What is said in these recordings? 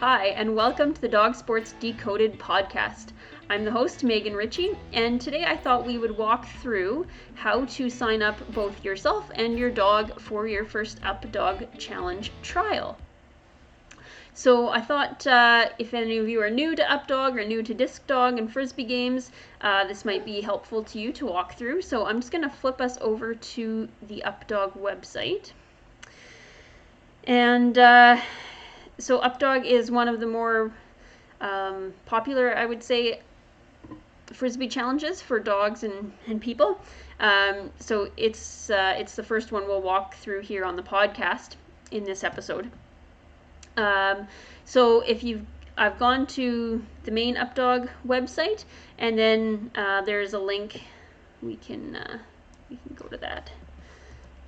Hi, and welcome to the Dog Sports Decoded podcast. I'm the host, Megan Ritchie, and today I thought we would walk through how to sign up both yourself and your dog for your first UpDog Challenge trial. So I thought if any of you are new to UpDog or new to disc dog and frisbee games, this might be helpful to you to walk through. So I'm just going to flip us over to the UpDog website. And so UpDog is one of the more popular, I would say, frisbee challenges for dogs and people. So it's the first one we'll walk through here on the podcast in this episode. So I've gone to the main UpDog website, and then there's a link. We can go to that.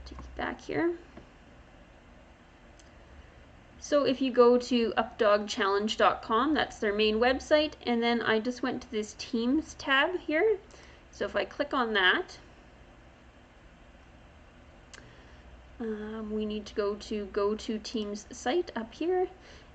Take you back here. So if you go to updogchallenge.com, that's their main website, and then I just went to this Teams tab here. So if I click on that, we need to go to Teams site up here,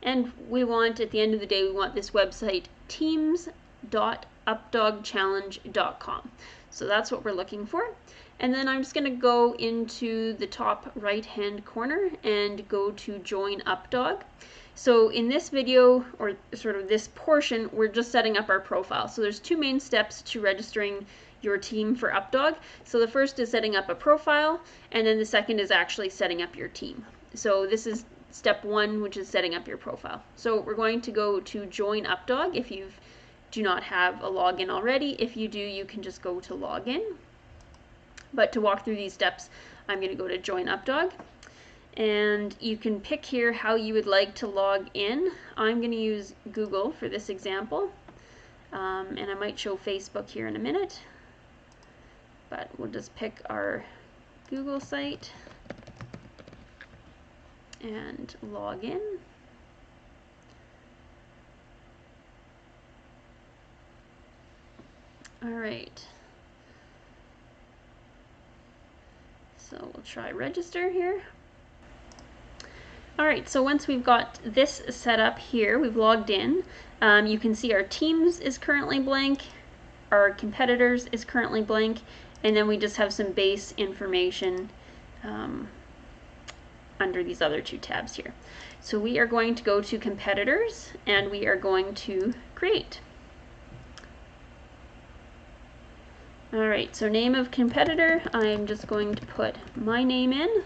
and we want, at the end of the day, we want this website, teams.updogchallenge.com. So that's what we're looking for. And then I'm just going to go into the top right hand corner and go to Join UpDog. So in this video, or sort of this portion, we're just setting up our profile. So there's two main steps to registering your team for UpDog. So the first is setting up a profile, and then the second is actually setting up your team. So this is step one, which is setting up your profile. So we're going to go to Join UpDog if you do not have a login already. If you do, you can just go to Login. But to walk through these steps, I'm going to go to Join UpDog. And you can pick here how you would like to log in. I'm going to use Google for this example. And I might show Facebook here in a minute. But we'll just pick our Google site and log in. All right. So we'll try register here. All right, so once we've got this set up here, we've logged in, you can see our teams is currently blank, our competitors is currently blank, and then we just have some base information under these other two tabs here. So we are going to go to competitors, and we are going to create. All right, so name of competitor, I'm just going to put my name in.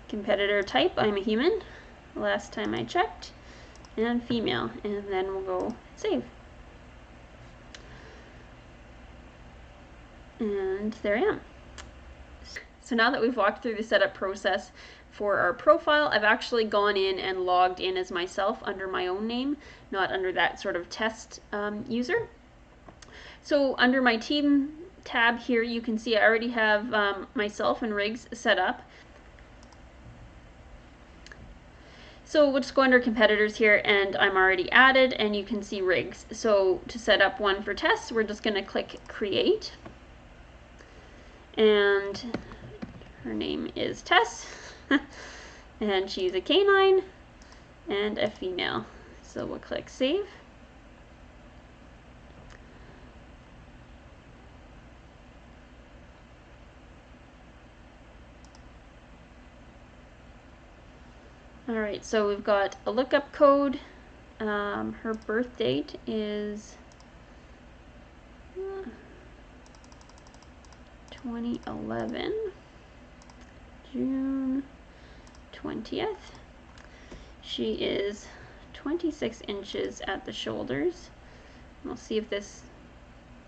Competitor type, I'm a human, last time I checked, and female, and then we'll go save. And there I am. So now that we've walked through the setup process for our profile, I've actually gone in and logged in as myself under my own name, not under that sort of test user. So under my team tab here, you can see I already have myself and Riggs set up. So we'll just go under competitors here, and I'm already added, and you can see Riggs. So to set up one for tests, we're just going to click create. And her name is Tess, and she's a canine and a female. So we'll click save. Alright, so we've got a lookup code. Her birth date is 2011, June 20th. She is 26 inches at the shoulders. We'll see if this,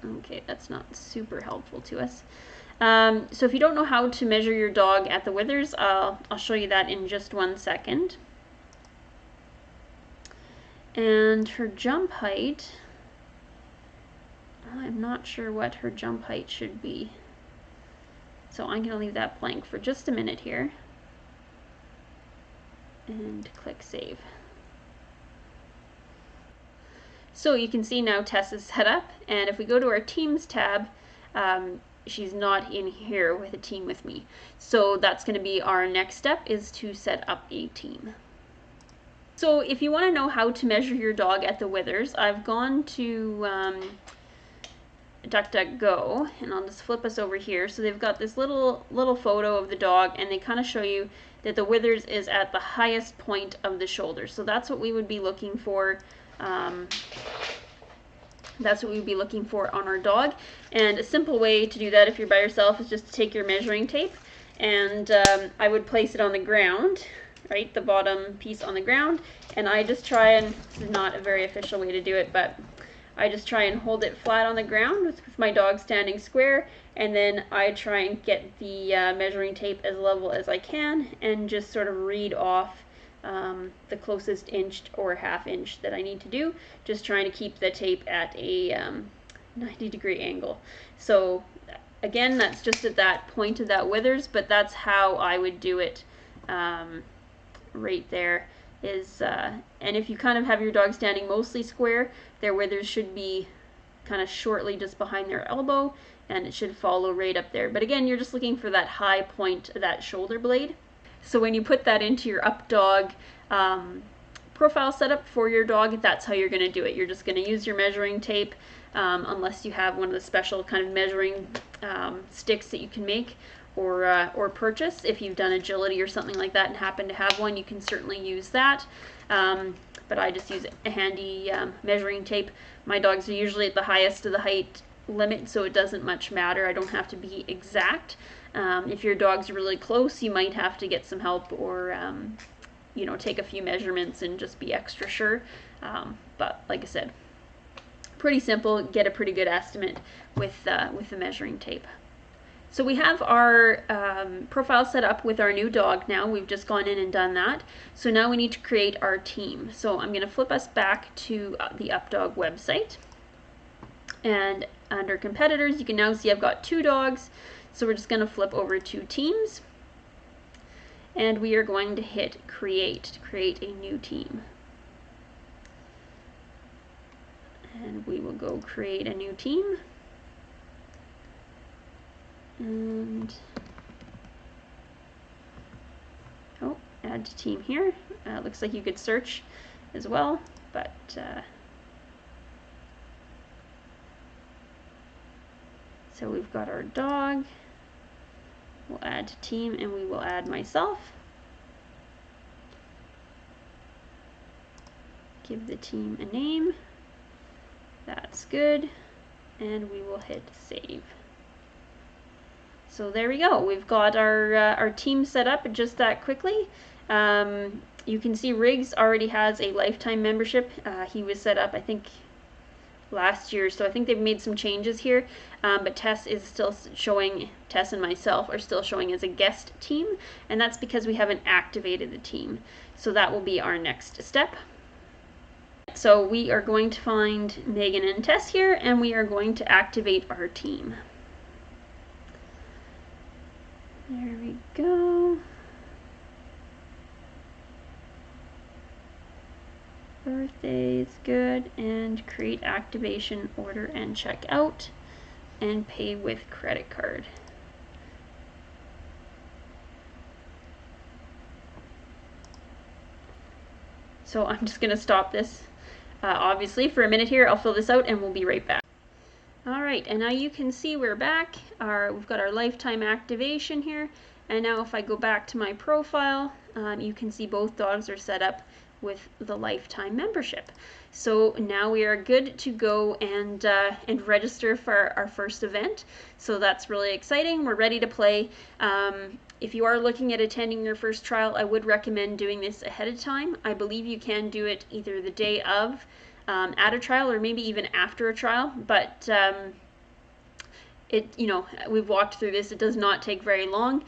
okay, that's not super helpful to us. So if you don't know how to measure your dog at the withers, I'll show you that in just 1 second. And her jump height, I'm not sure what her jump height should be. So I'm going to leave that blank for just a minute here. And click save. So you can see now Tess is set up, and if we go to our Teams tab, she's not in here with a team with me. So that's going to be our next step, is to set up a team. So if you want to know how to measure your dog at the withers, I've gone to DuckDuckGo, and I'll just flip us over here. So they've got this little photo of the dog, and they kind of show you that the withers is at the highest point of the shoulder. So that's what we would be looking for. That's what we'd be looking for on our dog. And a simple way to do that if you're by yourself is just to take your measuring tape, and I would place it on the ground, right, the bottom piece on the ground, and I just try and, this is not a very official way to do it, but I just try and hold it flat on the ground with my dog standing square, and then I try and get the measuring tape as level as I can and just sort of read off the closest inch or half inch that I need to do, just trying to keep the tape at a 90-degree angle. So again, that's just at that point of that withers, but that's how I would do it right there. Is and if you kind of have your dog standing mostly square, their withers should be kind of shortly just behind their elbow, and it should follow right up there. But again, you're just looking for that high point of that shoulder blade. So when you put that into your UpDog profile setup for your dog, that's how you're going to do it. You're just going to use your measuring tape, unless you have one of the special kind of measuring sticks that you can make or purchase. If you've done agility or something like that and happen to have one, you can certainly use that. But I just use a handy measuring tape. My dogs are usually at the highest of the height limit, so it doesn't much matter. I don't have to be exact. If your dog's really close, you might have to get some help, or you know, take a few measurements and just be extra sure. But like I said, pretty simple. Get a pretty good estimate with the measuring tape. So we have our profile set up with our new dog now. We've just gone in and done that. So now we need to create our team. So I'm going to flip us back to the UpDog website. And under competitors, you can now see I've got 2 dogs. So we're just going to flip over to teams. And we are going to hit create to create a new team. And we will go create a new team. And add to team here. Looks like you could search as well, but so we've got our dog. We'll add to team, and we will add myself. Give the team a name. That's good, and we will hit save. So there we go. We've got our team set up just that quickly. You can see Riggs already has a lifetime membership. He was set up, I think, last year, so I think they've made some changes here. But Tess is still showing, Tess and myself are still showing as a guest team, and that's because we haven't activated the team. So that will be our next step. So we are going to find Megan and Tess here, and we are going to activate our team. There we go. Birthday is good, and create activation order and check out, and pay with credit card. So I'm just going to stop this obviously for a minute here. I'll fill this out and we'll be right back. Alright, and now you can see we're back. We've got our lifetime activation here, and now if I go back to my profile, you can see both dogs are set up with the lifetime membership. So now we are good to go and register for our first event. So that's really exciting. We're ready to play. If you are looking at attending your first trial, I would recommend doing this ahead of time. I believe you can do it either the day of at a trial, or maybe even after a trial, but we've walked through this. It does not take very long,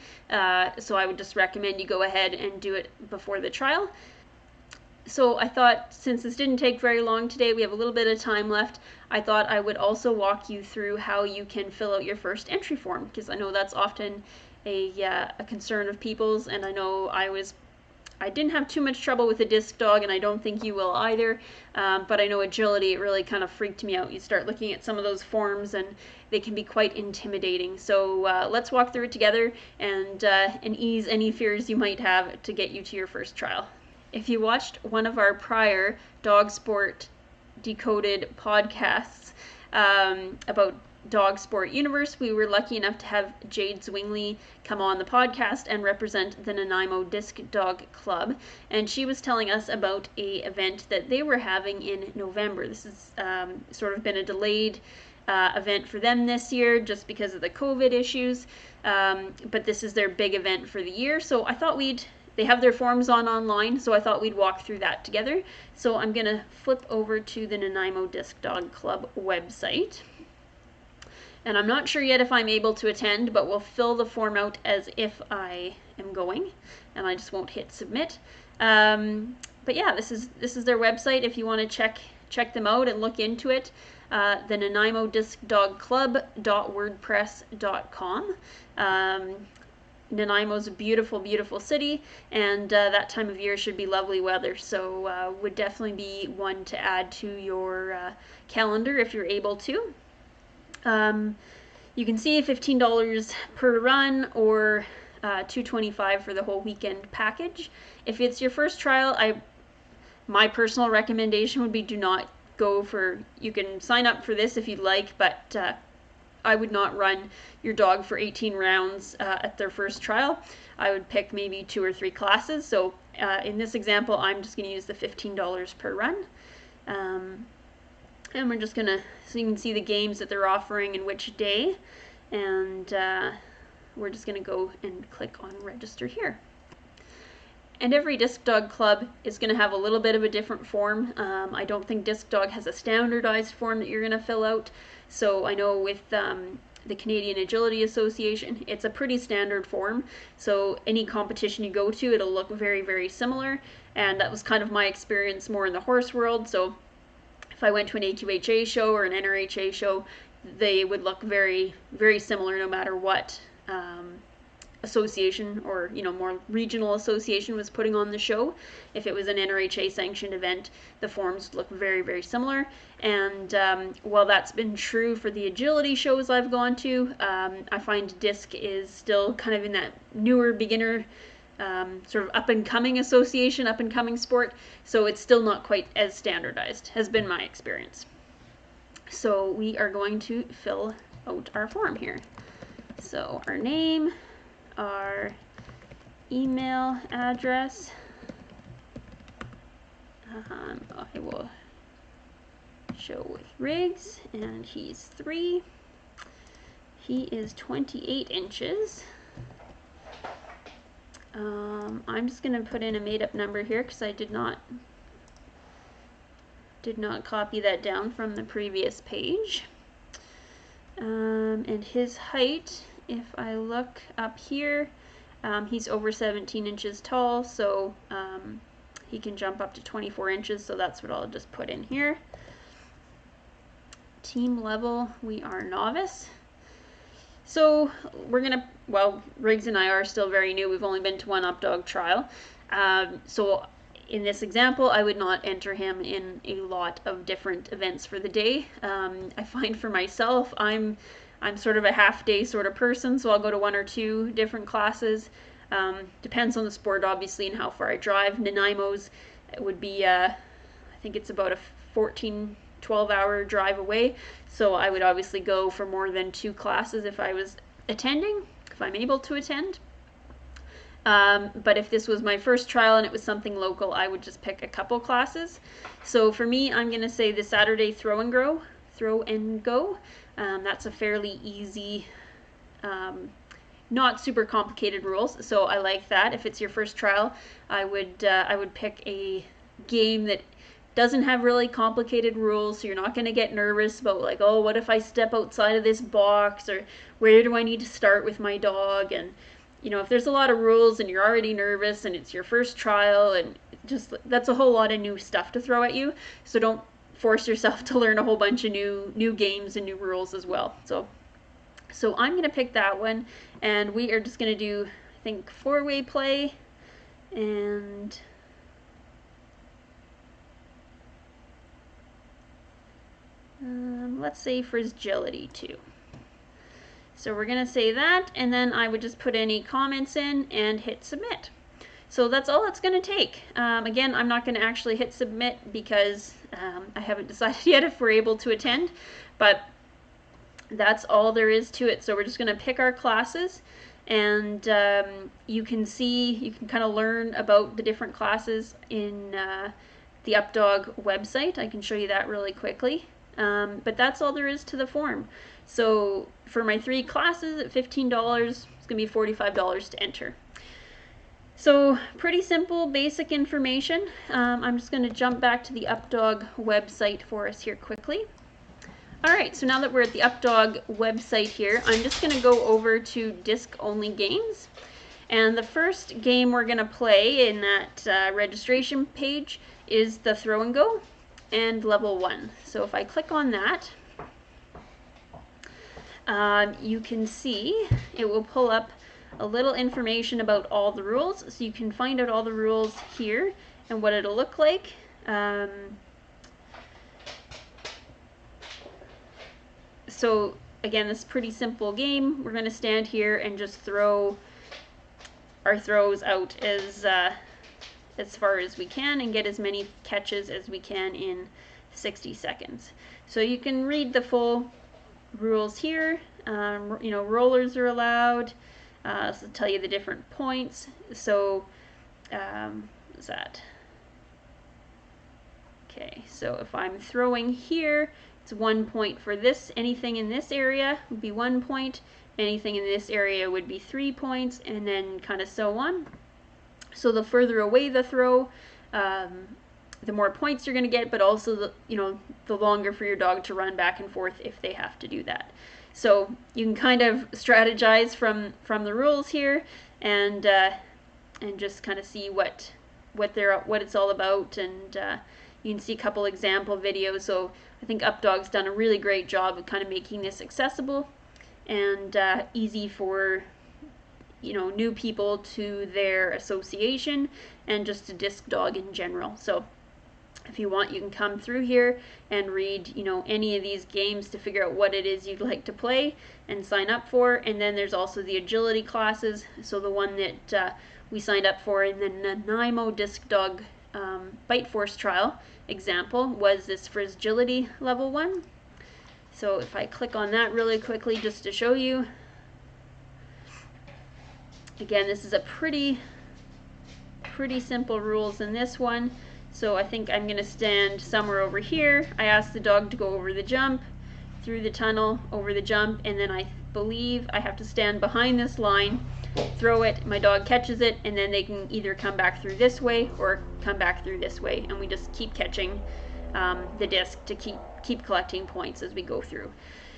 so I would just recommend you go ahead and do it before the trial. So I thought, since this didn't take very long today, we have a little bit of time left, I thought I would also walk you through how you can fill out your first entry form, because I know that's often a concern of people's, and I know I didn't have too much trouble with a disc dog, and I don't think you will either, but I know agility, it really kind of freaked me out. You start looking at some of those forms and they can be quite intimidating. So let's walk through it together and ease any fears you might have to get you to your first trial. if you watched one of our prior dog sport Decoded podcasts about Dog Sport Universe, we were lucky enough to have Jade Zwingli come on the podcast and represent the Nanaimo Disc Dog Club, and she was telling us about a event that they were having in November. This has sort of been a delayed event for them this year just because of the COVID issues, but this is their big event for the year, so I thought they have their forms online, so I thought we'd walk through that together. So I'm going to flip over to the Nanaimo Disc Dog Club website. And I'm not sure yet if I'm able to attend, but we'll fill the form out as if I am going, and I just won't hit submit. But yeah, this is their website if you want to check them out and look into it. The Nanaimo Disc Dog Club.wordpress.com. Nanaimo's a beautiful, beautiful city, and that time of year should be lovely weather, so would definitely be one to add to your calendar if you're able to. You can see $15 per run or $225 for the whole weekend package. If it's your first trial, my personal recommendation would be do not go for, you can sign up for this if you'd like, but I would not run your dog for 18 rounds at their first trial. I would pick maybe 2 or 3 classes. So in this example, I'm just going to use the $15 per run. And we're just going to, so you can see the games that they're offering and which day. And we're just going to go and click on register here. And every Disc Dog Club is going to have a little bit of a different form. I don't think Disc Dog has a standardized form that you're going to fill out. So I know with the Canadian Agility Association, it's a pretty standard form. So any competition you go to, it'll look very, very similar. And that was kind of my experience more in the horse world. So if I went to an AQHA show or an NRHA show, they would look very, very similar no matter what association or more regional association was putting on the show. If it was an NRHA sanctioned event, the forms look very, very similar. And while that's been true for the agility shows I've gone to, I find DISC is still kind of in that newer beginner sort of up and coming association, up and coming sport, so it's still not quite as standardized, has been my experience. So we are going to fill out our form here. So our name, our email address, I will show with Riggs, and he's 3, he is 28 inches. I'm just going to put in a made-up number here because I did not copy that down from the previous page. And his height, if I look up here, he's over 17 inches tall, so he can jump up to 24 inches, so that's what I'll just put in here. Team level, we are novice. So we're gonna, well, Riggs and I are still very new. We've only been to one UpDog trial. So in this example, I would not enter him in a lot of different events for the day. I find for myself, I'm sort of a half-day sort of person, so I'll go to 1 or 2 different classes. Depends on the sport, obviously, and how far I drive. Nanaimo's would be, I think it's about a 12-hour drive away, so I would obviously go for more than 2 classes if I was attending, if I'm able to attend. But if this was my first trial and it was something local, I would just pick a couple classes. So for me, I'm going to say the Saturday throw and go. That's a fairly easy, not super complicated rules, so I like that. If it's your first trial, I would pick a game that doesn't have really complicated rules, so you're not going to get nervous about like, oh, what if I step outside of this box, or where do I need to start with my dog? And if there's a lot of rules and you're already nervous and it's your first trial, and just that's a whole lot of new stuff to throw at you, so don't force yourself to learn a whole bunch of new games and new rules as well. So I'm going to pick that one, and we are just going to do, I think, 4-way play, and let's say for agility too. So we're going to say that, and then I would just put any comments in and hit submit. So that's all it's going to take. Again, I'm not going to actually hit submit because I haven't decided yet if we're able to attend, but that's all there is to it. So we're just going to pick our classes, and you can kind of learn about the different classes in the UpDog website. I can show you that really quickly. But that's all there is to the form. So for my 3 classes at $15, it's going to be $45 to enter. So pretty simple, basic information. I'm just going to jump back to the UpDog website for us here quickly. Alright, so now that we're at the UpDog website here, I'm just going to go over to disc-only games. And the first game we're going to play in that registration page is the Throw and Go and level 1. So if I click on that, you can see it will pull up a little information about all the rules. So you can find out all the rules here and what it'll look like. So again, this is a pretty simple game. We're going to stand here and just throw our throws out as far as we can and get as many catches as we can in 60 seconds. So you can read the full rules here. You know, rollers are allowed. So tell you the different points. So what's that? Okay, so if I'm throwing here, it's 1 point for this. Anything in this area would be 1 point. Anything in this area would be 3 points, and then kind of so on. So the further away the throw, the more points you're going to get, but also the longer for your dog to run back and forth if they have to do that. So you can kind of strategize from the rules here, and just kind of see what it's all about, and you can see a couple example videos. So I think UpDog's done a really great job of kind of making this accessible and easy for new people to their association and just to disc dog in general. So if you want, you can come through here and read any of these games to figure out what it is you'd like to play and sign up for. And then there's also the agility classes. So the one that we signed up for in the Nanaimo disc dog bite force trial example was this for agility level 1. So if I click on that really quickly just to show you, again, this is a pretty simple rules in this one. So I think I'm going to stand somewhere over here. I asked the dog to go over the jump, through the tunnel, over the jump, and then I believe I have to stand behind this line, throw it, my dog catches it, and then they can either come back through this way or come back through this way, and we just keep catching the disc to keep collecting points as we go through.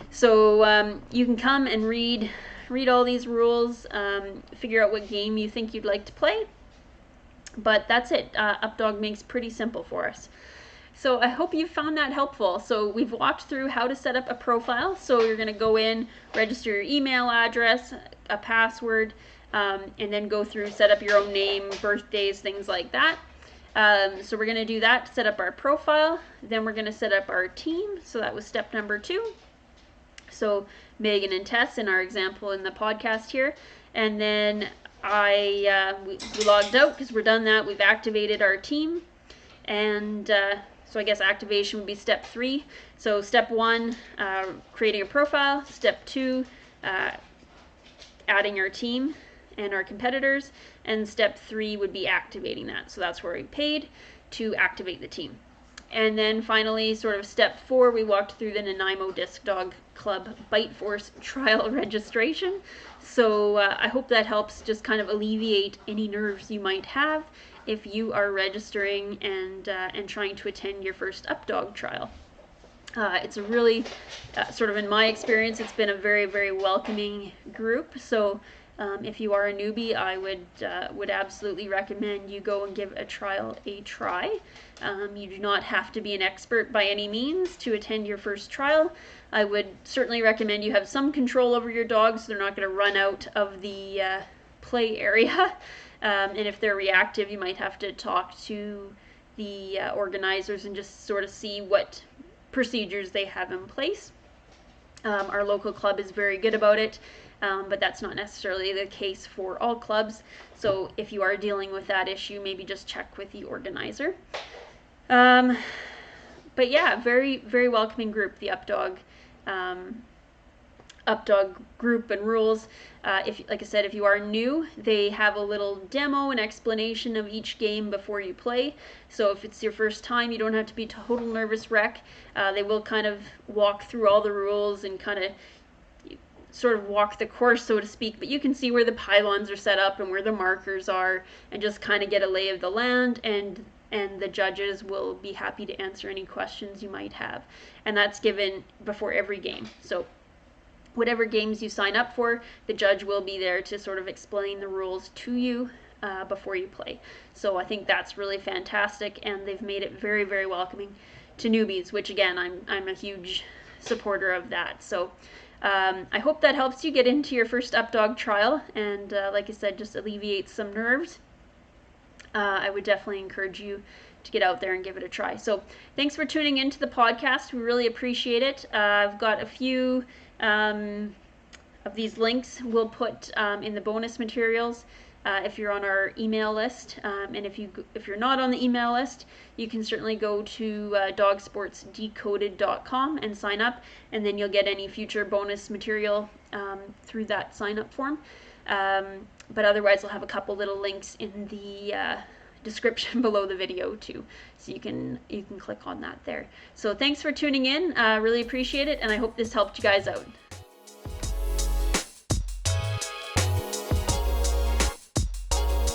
So you can come and read all these rules, figure out what game you think you'd like to play. But that's it. UpDog makes pretty simple for us. So I hope you found that helpful. So we've walked through how to set up a profile. So you're going to go in, register your email address, a password, and then go through, set up your own name, birthdays, things like that. So we're going to do that to set up our profile. Then we're going to set up our team. So that was step number 2. So Megan and Tess in our example in the podcast here. And then we logged out because we're done that. We've activated our team. And so I guess activation would be step 3. So step 1, creating a profile. Step 2, adding our team and our competitors. And step 3 would be activating that. So that's where we paid to activate the team. And then finally, sort of step 4, we walked through the Nanaimo Disc Dog Club Bite Force trial registration. So I hope that helps just kind of alleviate any nerves you might have if you are registering and trying to attend your first UpDog trial. It's a really, sort of in my experience, it's been a very, very welcoming group. So if you are a newbie, I would absolutely recommend you go and give a trial a try. You do not have to be an expert by any means to attend your first trial. I would certainly recommend you have some control over your dogs so they're not going to run out of the play area. And if they're reactive, you might have to talk to the organizers and just sort of see what procedures they have in place. Our local club is very good about it. but that's not necessarily the case for all clubs. So if you are dealing with that issue, maybe just check with the organizer. But yeah, very, very welcoming group, the UpDog group and rules. Like I said, if you are new, they have a little demo and explanation of each game before you play. So if it's your first time, you don't have to be total nervous wreck. They will kind of walk through all the rules and kind of sort of walk the course, so to speak, but you can see where the pylons are set up and where the markers are, and just kind of get a lay of the land, and the judges will be happy to answer any questions you might have. And that's given before every game. So whatever games you sign up for, the judge will be there to sort of explain the rules to you before you play. So I think that's really fantastic, and they've made it very, very welcoming to newbies, which again, I'm a huge supporter of that. So I hope that helps you get into your first UpDog trial, and like I said, just alleviates some nerves. I would definitely encourage you to get out there and give it a try. So thanks for tuning into the podcast. We really appreciate it. I've got a few of these links we'll put in the bonus materials if you're on our email list, and if you're not on the email list, you can certainly go to dogsportsdecoded.com and sign up, and then you'll get any future bonus material through that sign up form. But otherwise, I'll have a couple little links in the description below the video too, so you can click on that there. So thanks for tuning in. Really appreciate it, and I hope this helped you guys out.